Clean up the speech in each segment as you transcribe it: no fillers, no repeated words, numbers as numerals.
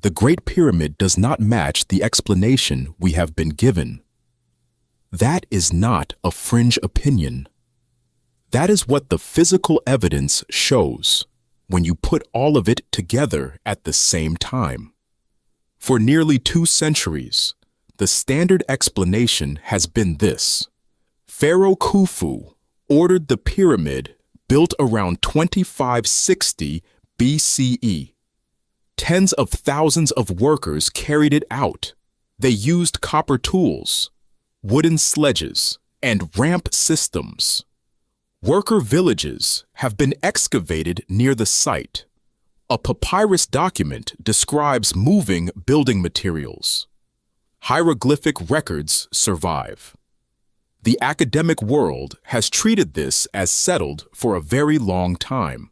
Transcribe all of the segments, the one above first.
The Great Pyramid does not match the explanation we have been given. That is not a fringe opinion. That is what the physical evidence shows when you put all of it together at the same time. For nearly 2 centuries, the standard explanation has been this. Pharaoh Khufu ordered the pyramid built around 2560 BCE. Tens of thousands of workers carried it out. They used copper tools, wooden sledges, and ramp systems. Worker villages have been excavated near the site. A papyrus document describes moving building materials. Hieroglyphic records survive. The academic world has treated this as settled for a very long time.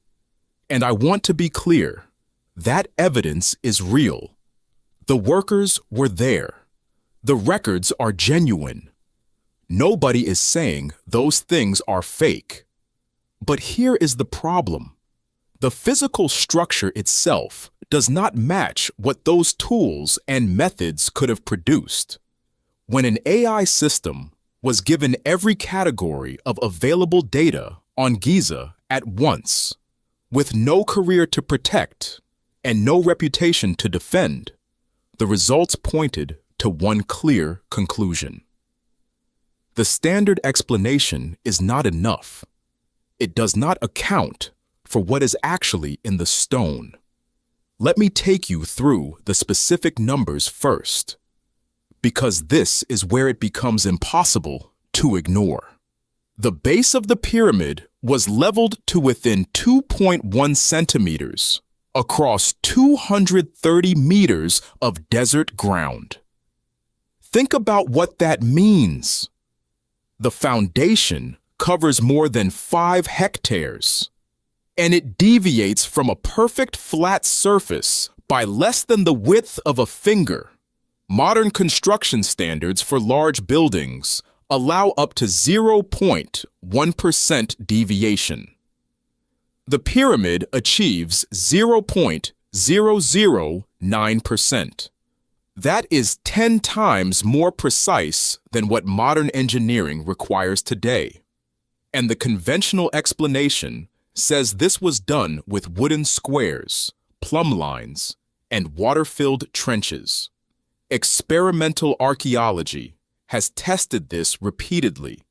And I want to be clear, that evidence is real. The workers were there. The records are genuine. Nobody is saying those things are fake. But here is the problem. The physical structure itself does not match what those tools and methods could have produced. When an AI system was given every category of available data on Giza at once, with no career to protect and no reputation to defend, the results pointed to one clear conclusion. The standard explanation is not enough. It does not account for what is actually in the stone. Let me take you through the specific numbers first, because this is where it becomes impossible to ignore. The base of the pyramid was leveled to within 2.1 centimeters across 230 meters of desert ground. Think about what that means. The foundation covers more than 5 hectares, and it deviates from a perfect flat surface by less than the width of a finger. Modern construction standards for large buildings allow up to 0.1% deviation. The pyramid achieves 0.009%. That is 10 times more precise than what modern engineering requires today. And the conventional explanation says this was done with wooden squares, plumb lines, and water-filled trenches. Experimental archaeology has tested this repeatedly.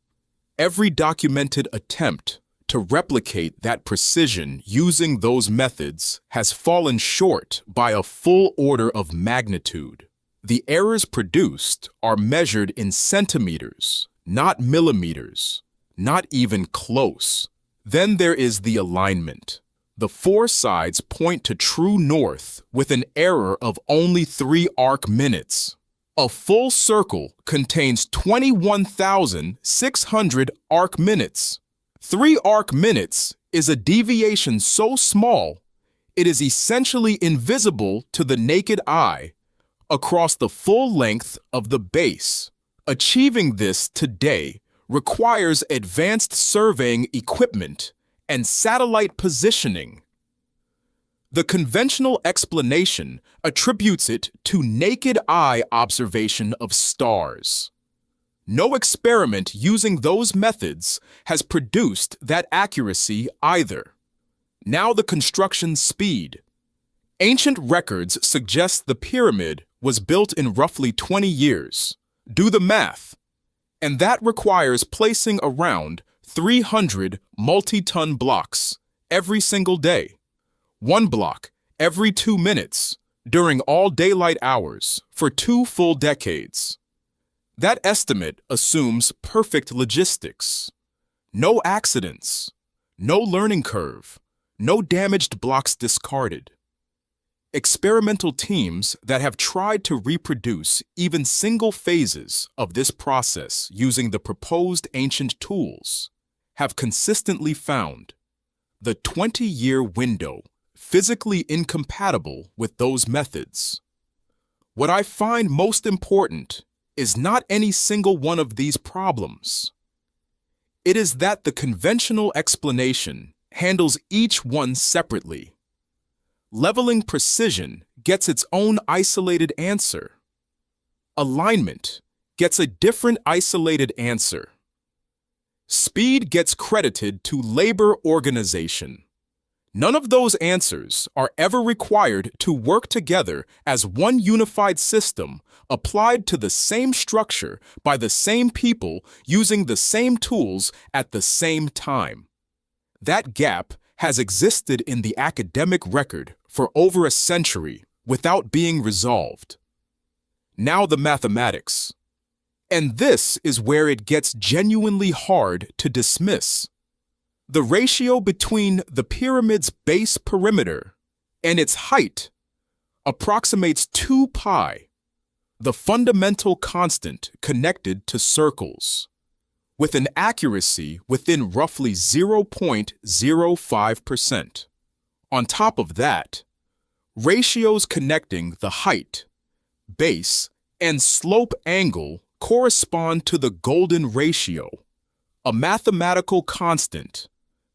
Every documented attempt to replicate that precision using those methods has fallen short by a full order of magnitude. The errors produced are measured in centimeters, not millimeters, not even close. Then there is the alignment. The 4 sides point to true north with an error of only 3 arc minutes. A full circle contains 21,600 arc minutes. 3 arc minutes is a deviation so small, it is essentially invisible to the naked eye across the full length of the base. Achieving this today requires advanced surveying equipment and satellite positioning. The conventional explanation attributes it to naked eye observation of stars. No experiment using those methods has produced that accuracy either. Now the construction speed. Ancient records suggest the pyramid was built in roughly 20 years. Do the math. And that requires placing around 300 multi-ton blocks every single day. 1 block every 2 minutes during all daylight hours for 2 full decades. That estimate assumes perfect logistics. No accidents, no learning curve, no damaged blocks discarded. Experimental teams that have tried to reproduce even single phases of this process using the proposed ancient tools have consistently found the 20-year window physically incompatible with those methods. What I find most important is not any single one of these problems. It is that the conventional explanation handles each one separately. Leveling precision gets its own isolated answer. Alignment gets a different isolated answer. Speed gets credited to labor organization. None of those answers are ever required to work together as one unified system applied to the same structure by the same people using the same tools at the same time. That gap has existed in the academic record for over a century without being resolved. Now the mathematics. And this is where it gets genuinely hard to dismiss. The ratio between the pyramid's base perimeter and its height approximates 2 pi, the fundamental constant connected to circles, with an accuracy within roughly 0.05%. On top of that, ratios connecting the height, base, and slope angle correspond to the golden ratio, a mathematical constant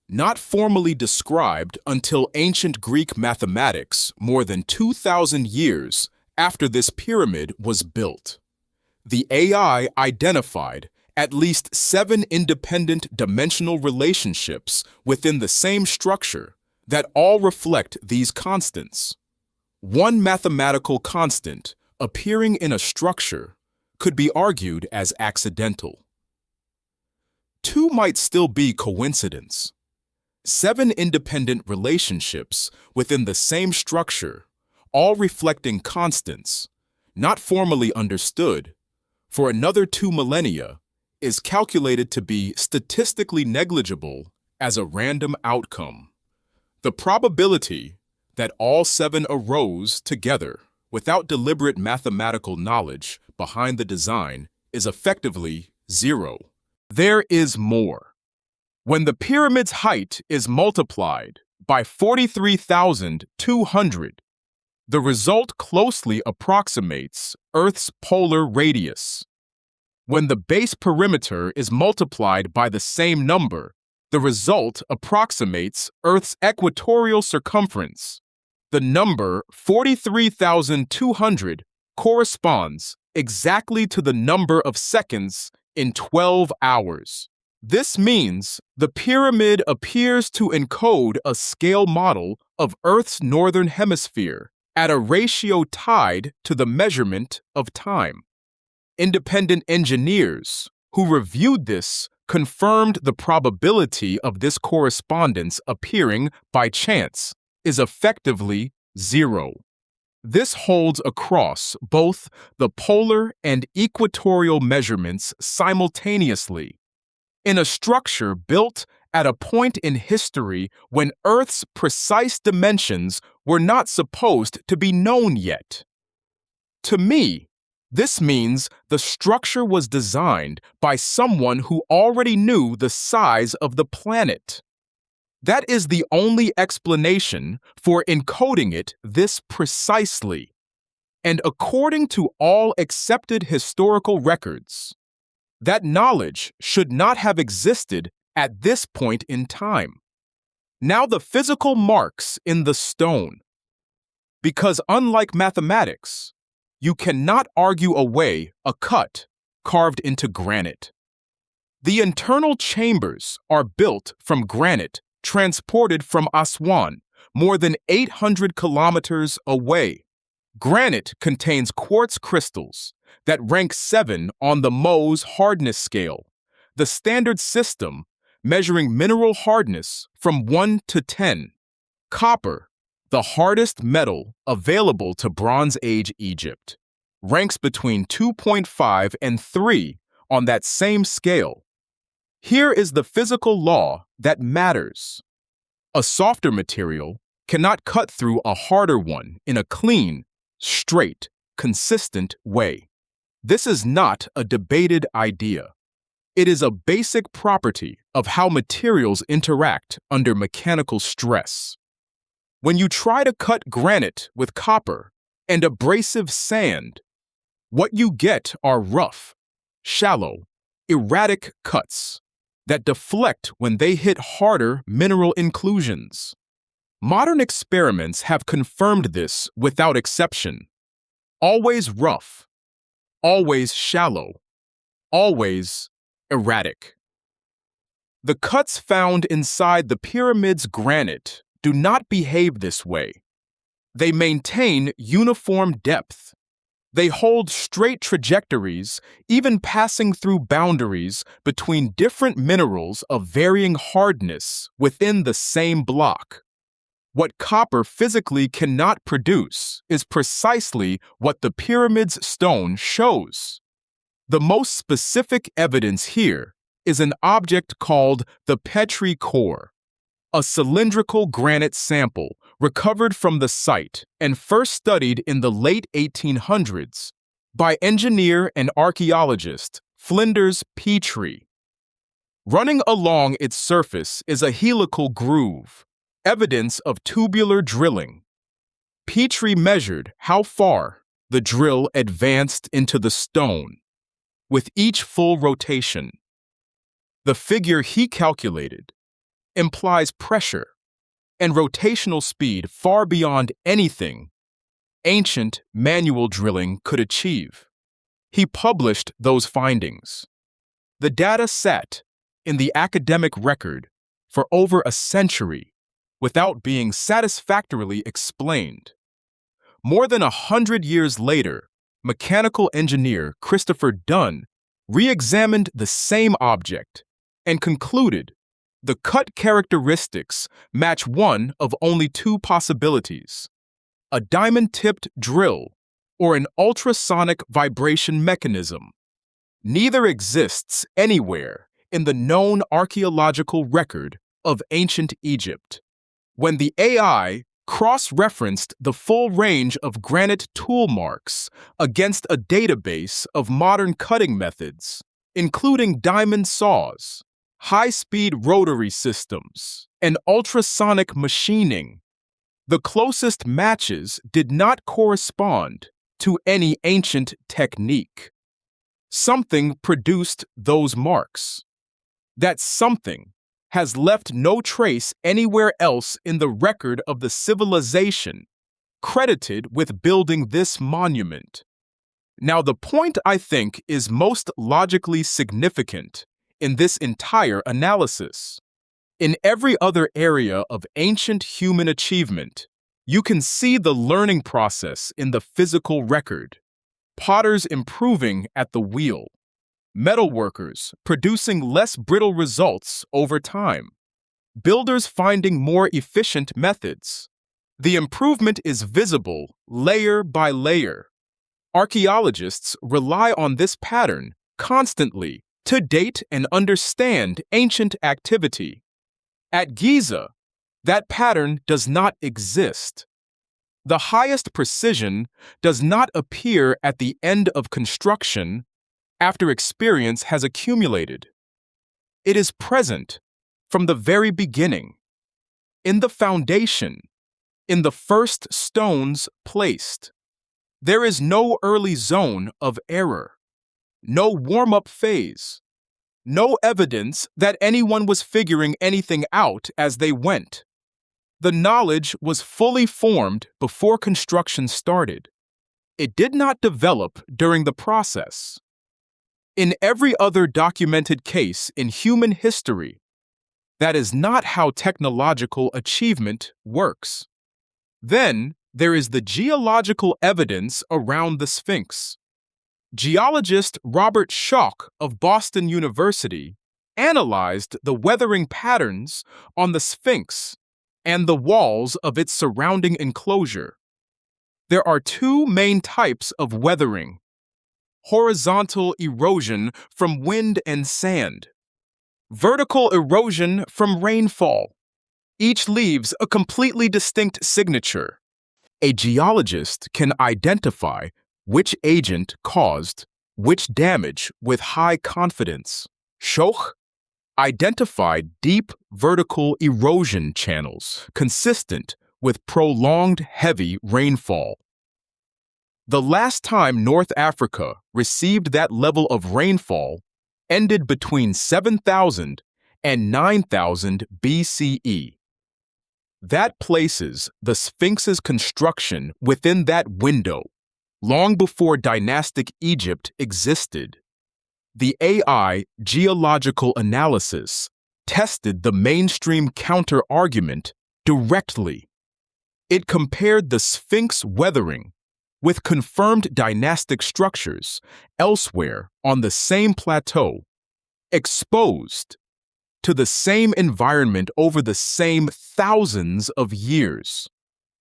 not formally described until ancient Greek mathematics more than 2,000 years after this pyramid was built. The AI identified at least 7 independent dimensional relationships within the same structure that all reflect these constants. One mathematical constant appearing in a structure could be argued as accidental. 2 might still be coincidence. 7 independent relationships within the same structure, all reflecting constants, not formally understood, for another 2 millennia, is calculated to be statistically negligible as a random outcome. The probability that all 7 arose together without deliberate mathematical knowledge behind the design is effectively 0. There is more. When the pyramid's height is multiplied by 43,200, the result closely approximates Earth's polar radius. When the base perimeter is multiplied by the same number, the result approximates Earth's equatorial circumference. The number 43,200 corresponds exactly to the number of seconds in 12 hours. This means the pyramid appears to encode a scale model of Earth's northern hemisphere at a ratio tied to the measurement of time. Independent engineers who reviewed this confirmed the probability of this correspondence appearing by chance is effectively 0. This holds across both the polar and equatorial measurements simultaneously. In a structure built at a point in history when Earth's precise dimensions were not supposed to be known yet. To me, this means the structure was designed by someone who already knew the size of the planet. That is the only explanation for encoding it this precisely. And according to all accepted historical records, that knowledge should not have existed at this point in time. Now the physical marks in the stone. Because unlike mathematics, you cannot argue away a cut carved into granite. The internal chambers are built from granite transported from Aswan, more than 800 kilometers away. Granite contains quartz crystals that rank 7 on the Mohs hardness scale, the standard system measuring mineral hardness from 1 to 10. Copper, the hardest metal available to Bronze Age Egypt, ranks between 2.5 and 3 on that same scale. Here is the physical law that matters. A softer material cannot cut through a harder one in a clean, straight, consistent way. This is not a debated idea. It is a basic property of how materials interact under mechanical stress. When you try to cut granite with copper and abrasive sand, what you get are rough, shallow, erratic cuts that deflect when they hit harder mineral inclusions. Modern experiments have confirmed this without exception. Always rough, always shallow, always erratic. The cuts found inside the pyramid's granite do not behave this way. They maintain uniform depth. They hold straight trajectories, even passing through boundaries between different minerals of varying hardness within the same block. What copper physically cannot produce is precisely what the pyramid's stone shows. The most specific evidence here is an object called the Petri core, a cylindrical granite sample recovered from the site and first studied in the late 1800s by engineer and archaeologist Flinders Petrie. Running along its surface is a helical groove, evidence of tubular drilling. Petrie measured how far the drill advanced into the stone with each full rotation. The figure he calculated implies pressure and rotational speed far beyond anything ancient manual drilling could achieve. He published those findings. The data sat in the academic record for over a century without being satisfactorily explained. More than 100 years later, mechanical engineer Christopher Dunn re-examined the same object and concluded the cut characteristics match one of only two possibilities: a diamond-tipped drill or an ultrasonic vibration mechanism. Neither exists anywhere in the known archaeological record of ancient Egypt. When the AI cross-referenced the full range of granite tool marks against a database of modern cutting methods, including diamond saws, high-speed rotary systems, and ultrasonic machining, the closest matches did not correspond to any ancient technique. Something produced those marks. That something has left no trace anywhere else in the record of the civilization credited with building this monument. Now, the point I think is most logically significant in this entire analysis. In every other area of ancient human achievement, you can see the learning process in the physical record. Potters improving at the wheel, metalworkers producing less brittle results over time, builders finding more efficient methods. The improvement is visible layer by layer. Archaeologists rely on this pattern constantly to date and understand ancient activity. At Giza, that pattern does not exist. The highest precision does not appear at the end of construction after experience has accumulated. It is present from the very beginning, in the foundation, in the first stones placed. There is no early zone of error, no warm-up phase, no evidence that anyone was figuring anything out as they went. The knowledge was fully formed before construction started. It did not develop during the process. In every other documented case in human history, that is not how technological achievement works. Then there is the geological evidence around the Sphinx. Geologist Robert Schoch of Boston University analyzed the weathering patterns on the Sphinx and the walls of its surrounding enclosure. There are two main types of weathering: horizontal erosion from wind and sand, vertical erosion from rainfall. Each leaves a completely distinct signature. A geologist can identify which agent caused which damage with high confidence. Schoch identified deep vertical erosion channels consistent with prolonged heavy rainfall. The last time North Africa received that level of rainfall ended between 7,000 and 9,000 BCE. That places the Sphinx's construction within that window, long before dynastic Egypt existed. The AI geological analysis tested the mainstream counter-argument directly. It compared the Sphinx weathering with confirmed dynastic structures elsewhere on the same plateau, exposed to the same environment over the same thousands of years.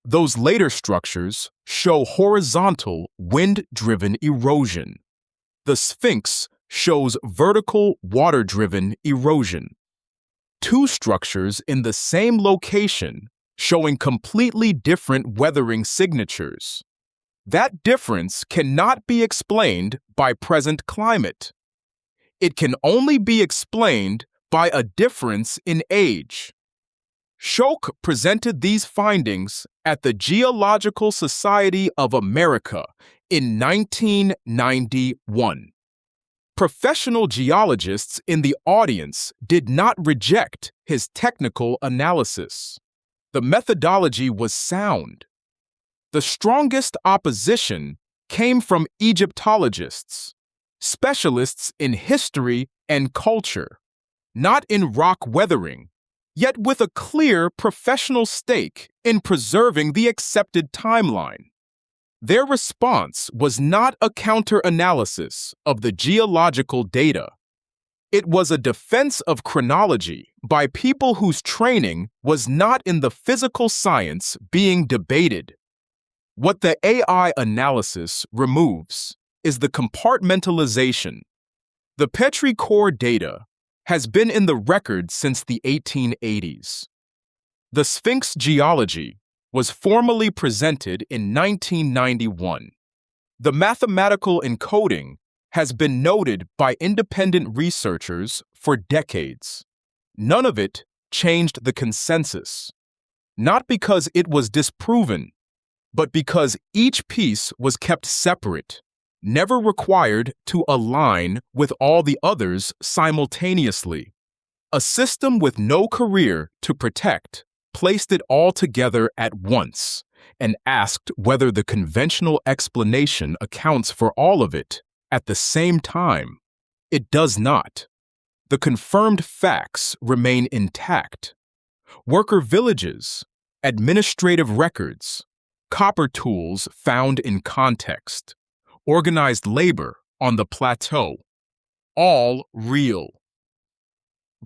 Those later structures show horizontal, wind-driven erosion. The Sphinx shows vertical, water-driven erosion. Two structures in the same location showing completely different weathering signatures. That difference cannot be explained by present climate. It can only be explained by a difference in age. Schoch presented these findings at the Geological Society of America in 1991. Professional geologists in the audience did not reject his technical analysis. The methodology was sound. The strongest opposition came from Egyptologists, specialists in history and culture, not in rock weathering, yet with a clear professional stake in preserving the accepted timeline. Their response was not a counter-analysis of the geological data. It was a defense of chronology by people whose training was not in the physical science being debated. What the AI analysis removes is the compartmentalization. The Petrie core data has been in the record since the 1880s. The Sphinx geology was formally presented in 1991. The mathematical encoding has been noted by independent researchers for decades. None of it changed the consensus, not because it was disproven, but because each piece was kept separate, never required to align with all the others simultaneously. A system with no career to protect placed it all together at once and asked whether the conventional explanation accounts for all of it at the same time. It does not. The confirmed facts remain intact. Worker villages, administrative records, copper tools found in context, organized labor on the plateau, all real.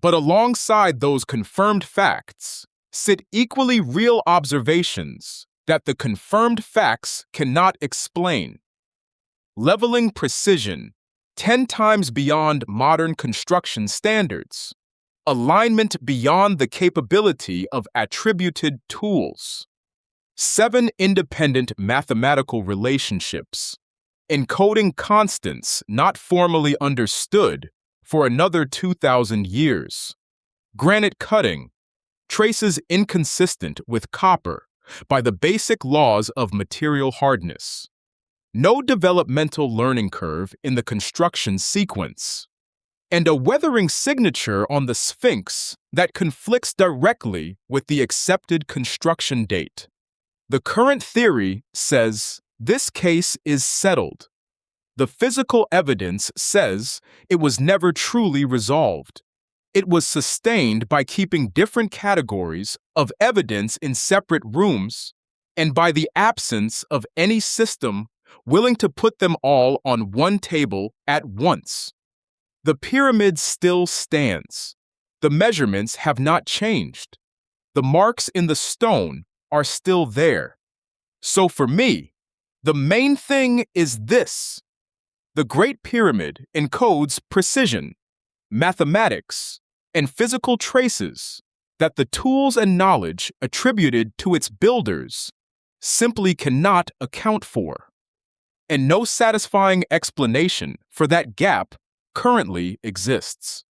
But alongside those confirmed facts sit equally real observations that the confirmed facts cannot explain. Leveling precision 10 times beyond modern construction standards, alignment beyond the capability of attributed tools, 7 independent mathematical relationships, encoding constants not formally understood for another 2,000 years. Granite cutting traces inconsistent with copper by the basic laws of material hardness. No developmental learning curve in the construction sequence. And a weathering signature on the Sphinx that conflicts directly with the accepted construction date. The current theory says this case is settled. The physical evidence says it was never truly resolved. It was sustained by keeping different categories of evidence in separate rooms and by the absence of any system willing to put them all on one table at once. The pyramid still stands. The measurements have not changed. The marks in the stone are still there. So for me, the main thing is this. The Great Pyramid encodes precision, mathematics, and physical traces that the tools and knowledge attributed to its builders simply cannot account for. And no satisfying explanation for that gap currently exists.